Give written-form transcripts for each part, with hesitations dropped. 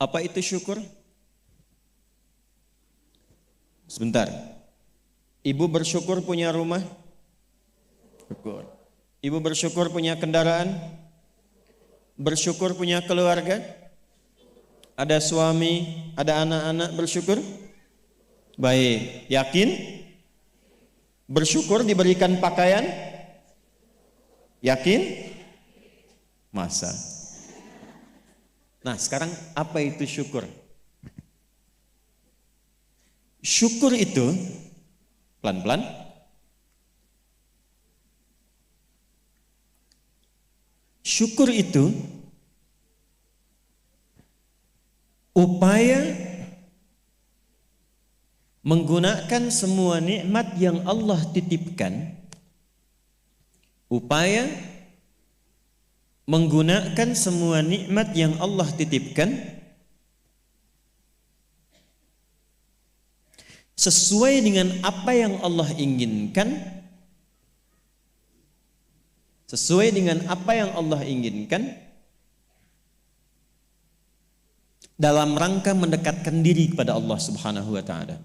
Apa itu syukur? Sebentar. Ibu bersyukur punya rumah? Syukur. Ibu bersyukur punya kendaraan? Bersyukur punya keluarga? Ada suami, ada anak-anak, bersyukur? Baik. Yakin? Bersyukur diberikan pakaian? Yakin? Masa? Nah, sekarang apa itu syukur? Syukur itu pelan-pelan. Syukur itu upaya menggunakan semua nikmat yang Allah titipkan, upaya menggunakan semua nikmat yang Allah titipkan sesuai dengan apa yang Allah inginkan, sesuai dengan apa yang Allah inginkan, dalam rangka mendekatkan diri kepada Allah Subhanahu wa taala.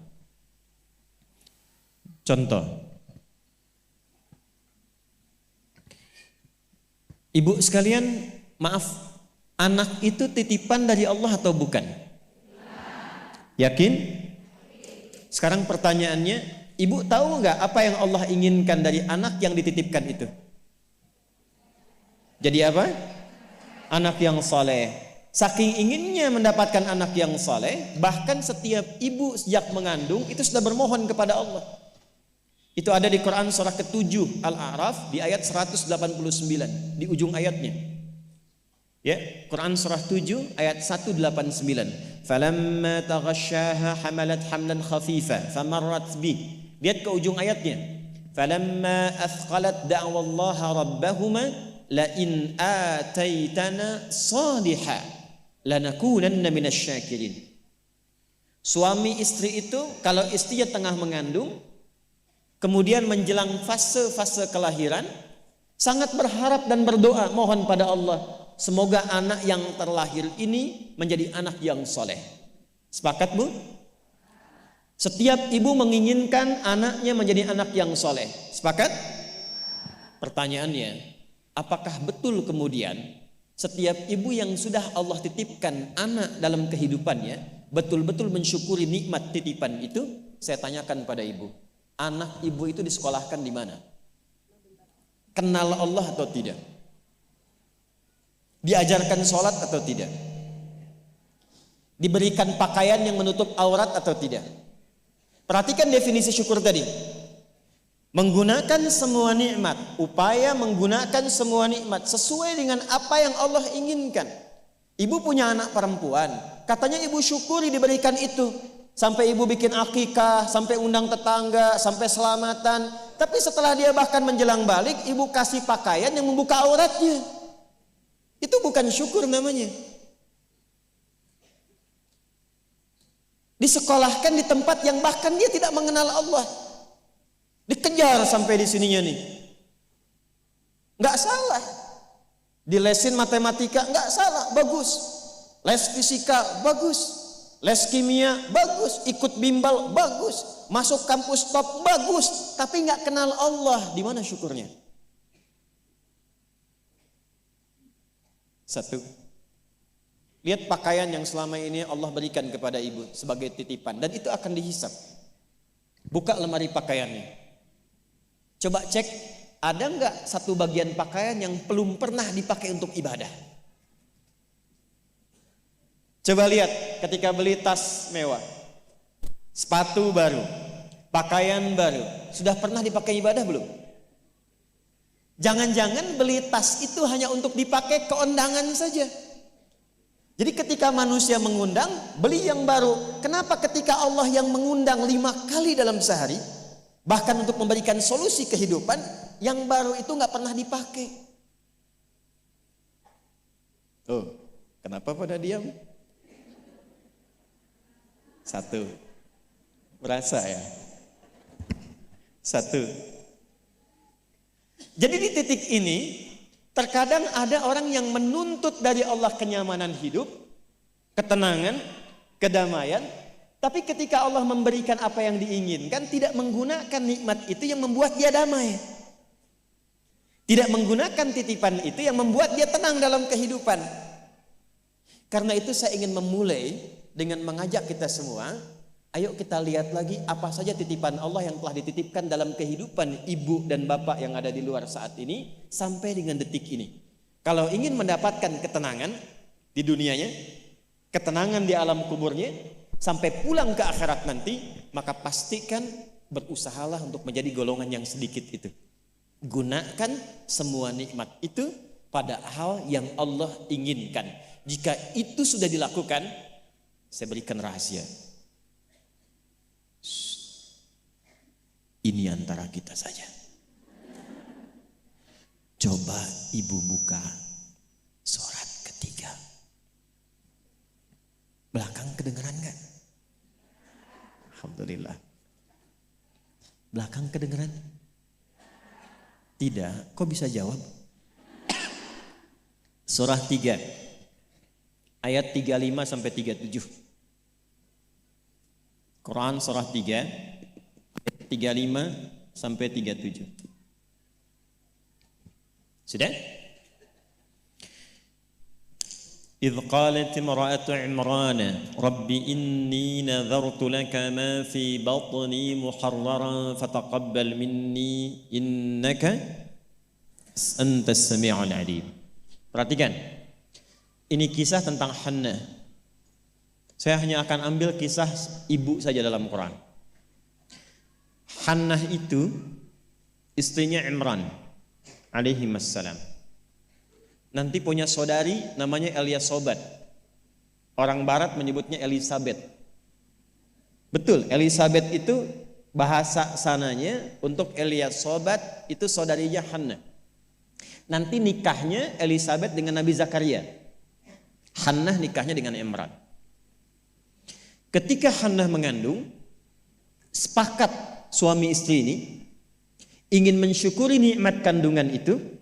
Contoh, ibu sekalian, maaf, anak itu titipan dari Allah atau bukan? Yakin? Sekarang pertanyaannya, ibu tahu nggak apa yang Allah inginkan dari anak yang dititipkan itu? Jadi apa? Anak yang saleh. Saking inginnya mendapatkan anak yang saleh, bahkan setiap ibu sejak mengandung itu sudah bermohon kepada Allah. Itu ada di Quran surah ke-7 Al-A'raf di ayat 189 di ujung ayatnya. Ya, Quran surah 7 ayat 189. Falamma taghasyaha hamalat hamlan khafifa famarrat bih. Lihat ke ujung ayatnya. Falamma athqalat da'wallaha rabbahuma la in ataitana salihah lanakunanna minasyakirin. Suami istri itu kalau istrinya tengah mengandung, kemudian menjelang fase-fase kelahiran, sangat berharap dan berdoa mohon pada Allah, semoga anak yang terlahir ini menjadi anak yang soleh. Sepakat bu? Setiap ibu menginginkan anaknya menjadi anak yang soleh. Sepakat? Pertanyaannya, apakah betul kemudian setiap ibu yang sudah Allah titipkan anak dalam kehidupannya betul-betul mensyukuri nikmat titipan itu? Saya tanyakan pada ibu, anak ibu itu disekolahkan di mana? Kenal Allah atau tidak? Diajarkan sholat atau tidak? Diberikan pakaian yang menutup aurat atau tidak? Perhatikan definisi syukur tadi. Menggunakan semua nikmat, upaya menggunakan semua nikmat sesuai dengan apa yang Allah inginkan. Ibu punya anak perempuan, katanya ibu syukuri diberikan itu. Sampai ibu bikin akikah, sampai undang tetangga, sampai selamatan. Tapi setelah dia bahkan menjelang balik, ibu kasih pakaian yang membuka auratnya. Itu bukan syukur namanya. Disekolahkan di tempat yang bahkan dia tidak mengenal Allah. Dikejar sampai di sininya nih. Nggak salah. Dilesin matematika, nggak salah, bagus. Les fisika, bagus. Les kimia, bagus. Ikut bimbel, bagus. Masuk kampus top, bagus. Tapi nggak kenal Allah, di mana syukurnya? Satu, lihat pakaian yang selama ini Allah berikan kepada ibu sebagai titipan, dan itu akan dihisap. Buka lemari pakaiannya. Coba cek, ada nggak satu bagian pakaian yang belum pernah dipakai untuk ibadah? Coba lihat ketika beli tas mewah, sepatu baru, pakaian baru, sudah pernah dipakai ibadah belum? Jangan-jangan beli tas itu hanya untuk dipakai keundangan saja. Jadi ketika manusia mengundang, beli yang baru. Kenapa ketika Allah yang mengundang 5 kali dalam sehari, bahkan untuk memberikan solusi kehidupan, yang baru itu nggak pernah dipakai? Oh, kenapa pada diam? Satu, merasa ya. Satu. Jadi di titik ini, terkadang ada orang yang menuntut dari Allah kenyamanan hidup, ketenangan, kedamaian. Tapi ketika Allah memberikan apa yang diinginkan, tidak menggunakan nikmat itu yang membuat dia damai. Tidak menggunakan titipan itu yang membuat dia tenang dalam kehidupan. Karena itu saya ingin memulai dengan mengajak kita semua, ayo kita lihat lagi apa saja titipan Allah yang telah dititipkan dalam kehidupan ibu dan bapak yang ada di luar saat ini sampai dengan detik ini. Kalau ingin mendapatkan ketenangan di dunianya, ketenangan di alam kuburnya, sampai pulang ke akhirat nanti, maka pastikan berusahalah untuk menjadi golongan yang sedikit itu. Gunakan semua nikmat itu pada hal yang Allah inginkan. Jika itu sudah dilakukan, saya berikan rahasia. Ini antara kita saja. Coba ibu buka surat ketiga. Belakang kedengeran gak? Alhamdulillah. Belakang kedengeran? Tidak. Kok bisa jawab? Surah 3 ayat 35 sampai 37. Quran surah 3 ayat 35 sampai 37. Sudah? إذ قالت امرأة عمران رب إني نذرت لك ما في بطني محررا فتقبل مني إنك أنت السميع العليم. Perhatikan, ini kisah tentang Hannah. Saya hanya akan ambil kisah ibu saja dalam Quran. Hannah itu istrinya Imran alaihi wassalam. Nanti punya saudari namanya Eliasobat. Orang barat menyebutnya Elizabeth. Betul, Elizabeth itu bahasa sananya untuk Eliasobat itu saudarinya Hannah. Nanti nikahnya Elizabeth dengan Nabi Zakaria. Hannah nikahnya dengan Imran. Ketika Hannah mengandung, sepakat suami istri ini ingin mensyukuri nikmat kandungan itu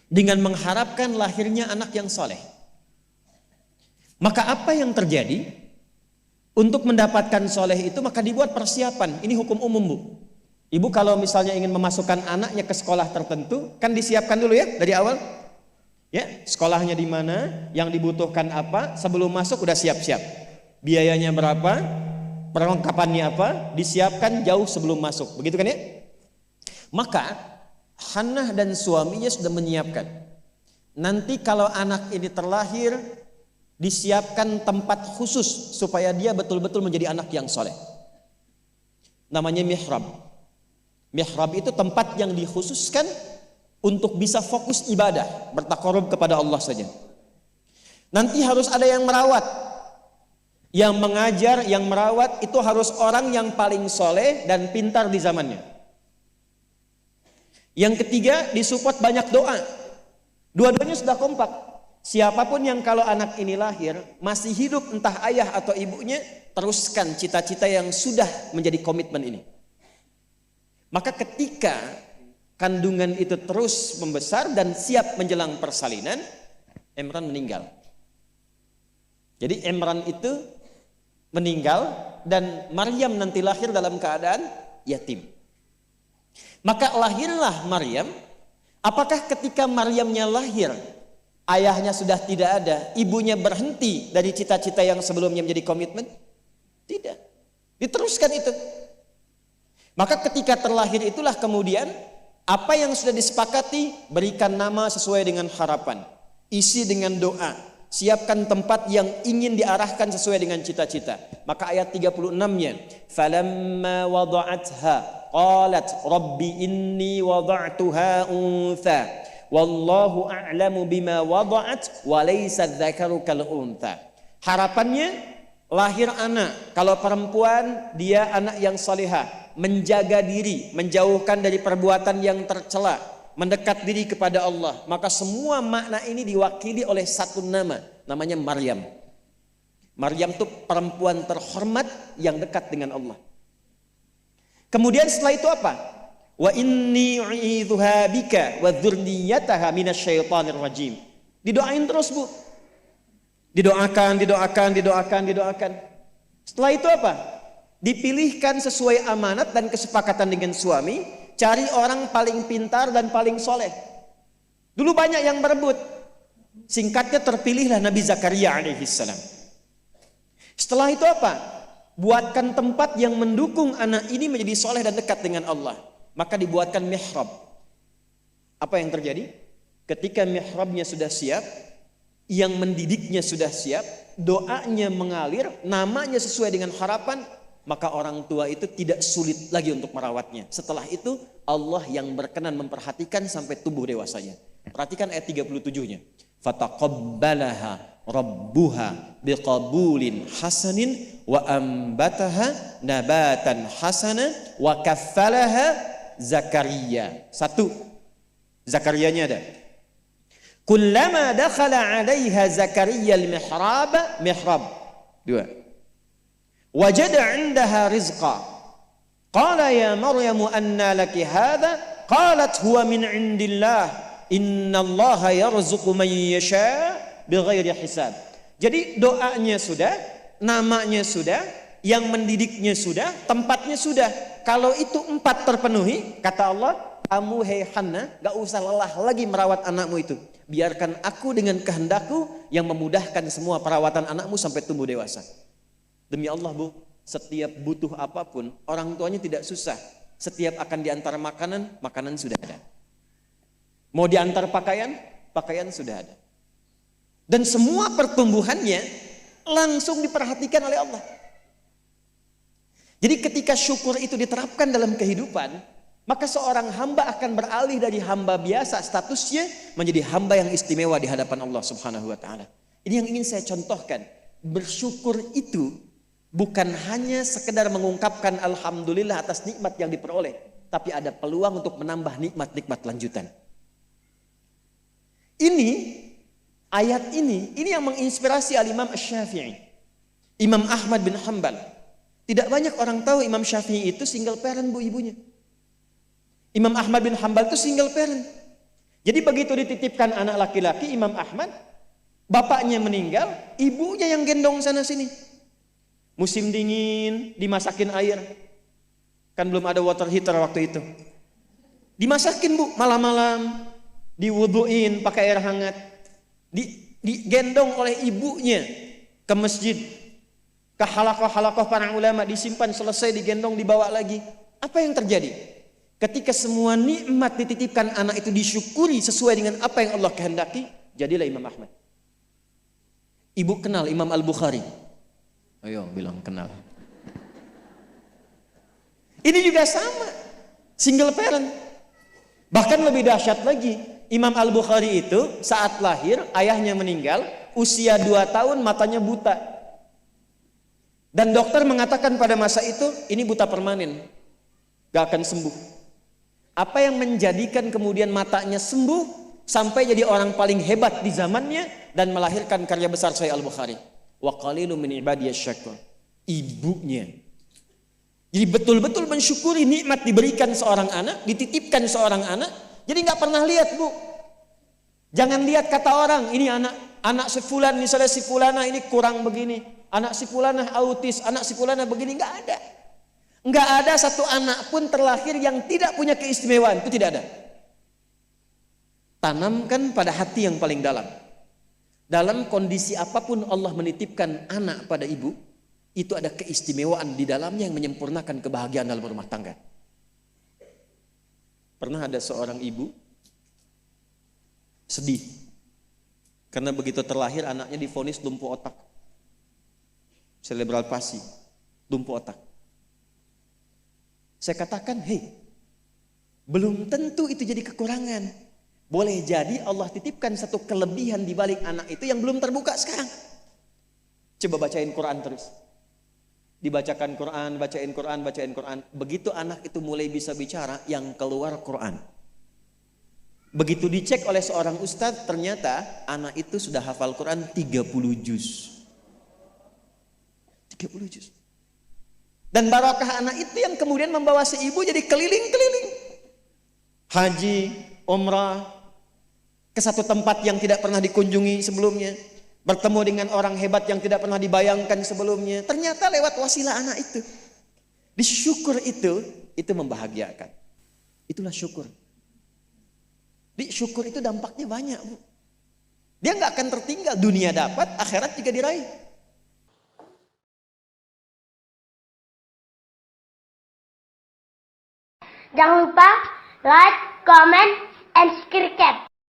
dengan mengharapkan lahirnya anak yang soleh. Maka apa yang terjadi? Untuk mendapatkan soleh itu maka dibuat persiapan. Ini hukum umum, Bu. Ibu kalau misalnya ingin memasukkan anaknya ke sekolah tertentu, kan disiapkan dulu ya dari awal. Ya, sekolahnya di mana, yang dibutuhkan apa, sebelum masuk udah siap-siap. Biayanya berapa, perlengkapannya apa, disiapkan jauh sebelum masuk. Begitu kan ya? Maka Hannah dan suaminya sudah menyiapkan. Nanti kalau anak ini terlahir, disiapkan tempat khusus supaya dia betul-betul menjadi anak yang soleh. Namanya mihrab. Mihrab itu tempat yang dikhususkan untuk bisa fokus ibadah, bertakarub kepada Allah saja. Nanti harus ada yang merawat. Yang mengajar, yang merawat itu harus orang yang paling soleh dan pintar di zamannya. Yang ketiga, disupport banyak doa. Dua-duanya sudah kompak. Siapapun yang kalau anak ini lahir masih hidup, entah ayah atau ibunya, teruskan cita-cita yang sudah menjadi komitmen ini. Maka ketika kandungan itu terus membesar dan siap menjelang persalinan, Imran meninggal. Jadi Imran itu meninggal dan Maryam nanti lahir dalam keadaan yatim. Maka lahirlah Maryam. Apakah ketika Maryamnya lahir, ayahnya sudah tidak ada, ibunya berhenti dari cita-cita yang sebelumnya menjadi komitmen? Tidak. Diteruskan itu. Maka ketika terlahir itulah kemudian apa yang sudah disepakati, berikan nama sesuai dengan harapan, isi dengan doa, siapkan tempat yang ingin diarahkan sesuai dengan cita-cita. Maka ayat 36-nya, falamma wada'atha qalat rabbi inni wada'tuha untha wallahu a'lamu bima wada'at wa laysa dzakaru kal untha. Harapannya lahir anak, kalau perempuan dia anak yang salihah, menjaga diri, menjauhkan dari perbuatan yang tercela, mendekat diri kepada Allah. Maka semua makna ini diwakili oleh satu nama, namanya Maryam. Maryam itu perempuan terhormat yang dekat dengan Allah. Kemudian setelah itu apa? Wa inni u'idzuha bika wa dzurriyyataha minasyaitonir rajim. Didoain terus, Bu. Didoakan. Setelah itu apa? Dipilihkan sesuai amanat dan kesepakatan dengan suami, cari orang paling pintar dan paling soleh. Dulu banyak yang berebut. Singkatnya terpilihlah Nabi Zakaria alaihissalam. Setelah itu apa? Buatkan tempat yang mendukung anak ini menjadi soleh dan dekat dengan Allah. Maka dibuatkan mihrab. Apa yang terjadi? Ketika mihrabnya sudah siap, yang mendidiknya sudah siap, doanya mengalir, namanya sesuai dengan harapan, maka orang tua itu tidak sulit lagi untuk merawatnya. Setelah itu Allah yang berkenan memperhatikan sampai tumbuh dewasanya. Perhatikan ayat 37-nya. Fataqabbalaha rabbuha biqabulin hasanin wa ambataha nabatan hasana wa kaffalaha Zakaria. Satu, Zakarianya ada. Kullama dakhala 'alaiha Zakaria al-mihrab. Dua. Wajada 'indaha rizqa. Qala ya Maryam anna laki hadha? Qalat huwa min 'indillah. Innallaha yarzuqu man yasha bighairi hisab. Jadi doanya sudah, namanya sudah, yang mendidiknya sudah, tempatnya sudah. Kalau itu 4 terpenuhi, kata Allah, kamu hei Hannah, gak usah lelah lagi merawat anakmu itu. Biarkan aku dengan kehendakku yang memudahkan semua perawatan anakmu sampai tumbuh dewasa. Demi Allah Bu, setiap butuh apapun, orang tuanya tidak susah. Setiap akan diantar makanan, makanan sudah ada. Mau diantar pakaian, pakaian sudah ada. Dan semua pertumbuhannya langsung diperhatikan oleh Allah. Jadi ketika syukur itu diterapkan dalam kehidupan, maka seorang hamba akan beralih dari hamba biasa statusnya menjadi hamba yang istimewa di hadapan Allah Subhanahu wa taala. Ini yang ingin saya contohkan. Bersyukur itu bukan hanya sekedar mengungkapkan alhamdulillah atas nikmat yang diperoleh, tapi ada peluang untuk menambah nikmat-nikmat lanjutan. Ini ayat ini yang menginspirasi al-Imam Asy-Syafi'i. Imam Ahmad bin Hanbal. Tidak banyak orang tahu Imam Syafi'i itu single parent Bu ibunya. Imam Ahmad bin Hanbal itu single parent. Jadi begitu dititipkan anak laki-laki Imam Ahmad, bapaknya meninggal, ibunya yang gendong sana sini. Musim dingin, dimasakin air. Kan belum ada water heater waktu itu. Dimasakin Bu, malam-malam. Diwuduin pakai air hangat. Digendong oleh ibunya ke masjid. Ke halakoh-halakoh para ulama, disimpan, selesai digendong, dibawa lagi. Apa yang terjadi? Ketika semua nikmat dititipkan anak itu disyukuri sesuai dengan apa yang Allah kehendaki, jadilah Imam Ahmad. Ibu kenal Imam Al-Bukhari? Ayo bilang kenal. Ini juga sama, single parent. Bahkan lebih dahsyat lagi, Imam Al-Bukhari itu saat lahir ayahnya meninggal, usia 2 tahun matanya buta. Dan dokter mengatakan pada masa itu ini buta permanen, gak akan sembuh. Apa yang menjadikan kemudian matanya sembuh sampai jadi orang paling hebat di zamannya dan melahirkan karya besar Sahih Al-Bukhari. Wa qalilun min ibadiyasy syakur. Ibunya. Jadi betul-betul mensyukuri nikmat diberikan seorang anak, dititipkan seorang anak. Jadi nggak pernah lihat Bu. Jangan lihat kata orang ini anak si fulan, misalnya si fulana ini kurang begini, anak si fulana autis, anak si fulana begini, nggak ada. Nggak ada satu anak pun terlahir yang tidak punya keistimewaan, itu tidak ada. Tanamkan pada hati yang paling dalam. Dalam kondisi apapun Allah menitipkan anak pada ibu, itu ada keistimewaan di dalamnya yang menyempurnakan kebahagiaan dalam rumah tangga. Pernah ada seorang ibu sedih karena begitu terlahir anaknya divonis lumpuh otak, cerebral palsy, lumpuh otak. Saya katakan, hei, belum tentu itu jadi kekurangan. Boleh jadi Allah titipkan satu kelebihan di balik anak itu yang belum terbuka sekarang. Coba bacain Quran terus. Dibacakan Quran, bacain Quran, bacain Quran. Begitu anak itu mulai bisa bicara, yang keluar Quran. Begitu dicek oleh seorang ustadz, ternyata anak itu sudah hafal Quran 30 juz. 30 juz. Dan barakah anak itu yang kemudian membawa si ibu jadi keliling-keliling. Haji, umrah, ke satu tempat yang tidak pernah dikunjungi sebelumnya. bertemu dengan orang hebat yang tidak pernah dibayangkan sebelumnya. Ternyata lewat wasilah anak itu. Disyukur itu membahagiakan. Itulah syukur. Syukur itu dampaknya banyak, Bu. Dia nggak akan tertinggal, dunia dapat, akhirat juga diraih. Jangan lupa like, comment, and subscribe.